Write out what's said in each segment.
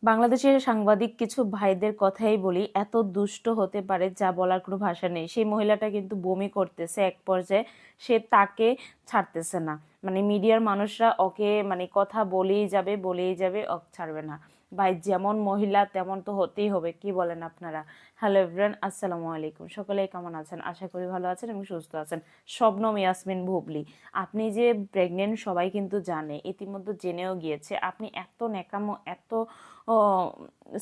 বাংলাদেশের সাংবাদিক কিছু ভাইদের কথাই বলি, এত দুষ্ট হতে পারে যা বলার কোনো ভাষা নেই। সেই মহিলাটা কিন্তু বমি করতেছে এক পর্যায়ে, সে তাকে ছাড়তেছে না। মানে মিডিয়ার মানুষরা ওকে মানে কথা বলেই যাবে, ছাড়বে না। ভাই যেমন মহিলা তেমন তো হতেই হবে, কি বলেন আপনারা? হ্যালো এভরিওয়ান, আসসালামু আলাইকুম। সকলেই কেমন আছেন? আশা করি ভালো আছেন এবং সুস্থ আছেন। শবনম ইয়াসমিন বুবলি, আপনি যে প্রেগনেন্ট সবাই কিন্তু জানে, ইতিমধ্যে জেনেও গিয়েছে। আপনি এত ন্যাকামো, এত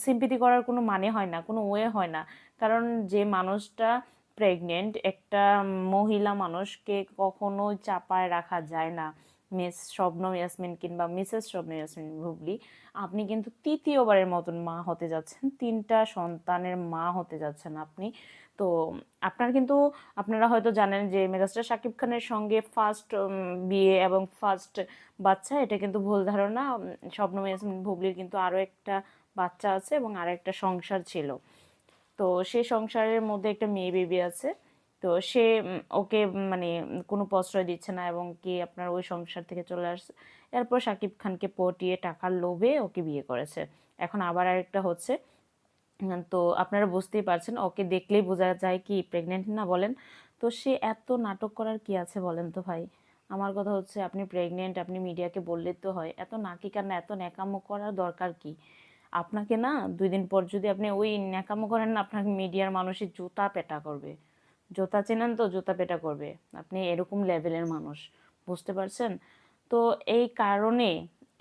সিম্পিতি করার কোনো মানে হয় না, কোনো ওয়ে হয় না। কারণ যে মানুষটা প্রেগনেন্ট, একটা মহিলা মানুষকে কখনোই চাপায় রাখা যায় না। মিস শবনম ইয়াসমিন কিংবা মিসেস শবনম ইয়াসমিন বুবলি, আপনি কিন্তু তৃতীয়বারের মতন মা হতে যাচ্ছেন, 3টা সন্তানের মা হতে যাচ্ছেন আপনি। তো আপনার কিন্তু, আপনারা হয়তো জানেন যে মেগাস্টার শাকিব খানের সঙ্গে ফার্স্ট বিয়ে এবং ফার্স্ট বাচ্চা, এটা কিন্তু ভুল ধারণা। শবনম ইয়াসমিন বুবলির কিন্তু আরও একটা বাচ্চা আছে এবং আরও একটা সংসার ছিল। তো সেই সংসারের মধ্যে একটা মেয়ে বেবি আছে। তো সে ওকে মানে কোনো প্রশ্রয় দিচ্ছে না এবং কি আপনার ওই সংসার থেকে চলে আসছে। এরপর শাকিব খানকে পটিয়ে টাকার লোভে ওকে বিয়ে করেছে। এখন আবার আরেকটা হচ্ছে। তো আপনারা বুঝতেই পারছেন, ওকে দেখলেই বোঝা যায় কি প্রেগনেন্ট না, বলেন? তো সে এত নাটক করার কি আছে বলেন তো ভাই? আমার কথা হচ্ছে, আপনি প্রেগনেন্ট, আপনি মিডিয়াকে বললে তো হয়, এত নাকি কান্না, এত ন্যাকামো করার দরকার কি? আপনাকে না 2 দিন পর যদি আপনি ওই ন্যাকামো করেন না, আপনাকে মিডিয়ার মানুষই জুতা পেটা করবে। জুতা চেনেন তো? জুতা পেটা করবে। আপনি এরকম লেভেলের মানুষ, বুঝতে পারছেন? তো এই কারণে,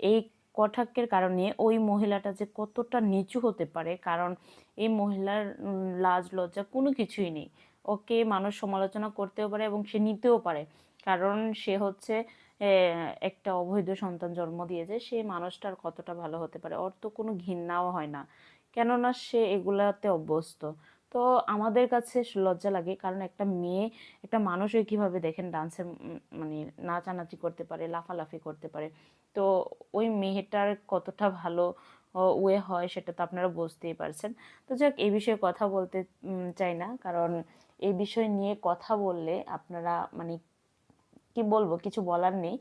এই কটাক্ষের কারণে ওই মহিলাটা যে কতটা নিচু হতে পারে, কারণ এই মহিলার লাজ লজ্জা কোনো কিছুই নেই। ওকে মানুষ সমালোচনা করতেও পারে এবং সে নিতেও পারে, কারণ সে হচ্ছে একটা অবৈধ সন্তান জন্ম দিয়েছে। সেই মানুষটার কতটা ভালো হতে পারে, ওর তো কোনো ঘৃণাও হয় না, কেননা সে এগুলাতে অভ্যস্ত। তো আমাদের কাছে লজ্জা লাগে, কারণ একটা মেয়ে, একটা মানুষই কিভাবে দেখেন ডান্সের মানে নাচানাচি করতে পারে, লাফালাফি করতে পারে। তো ওই মেয়েটার কতটা ভালো ওয়ে হয় সেটা তো আপনারা বুঝতেই পারছেন। তো যাক, এই বিষয়ে কথা বলতে চাই না, কারণ এই বিষয় নিয়ে কথা বললে আপনারা মানে কি বলবো, কিছু বলার নেই।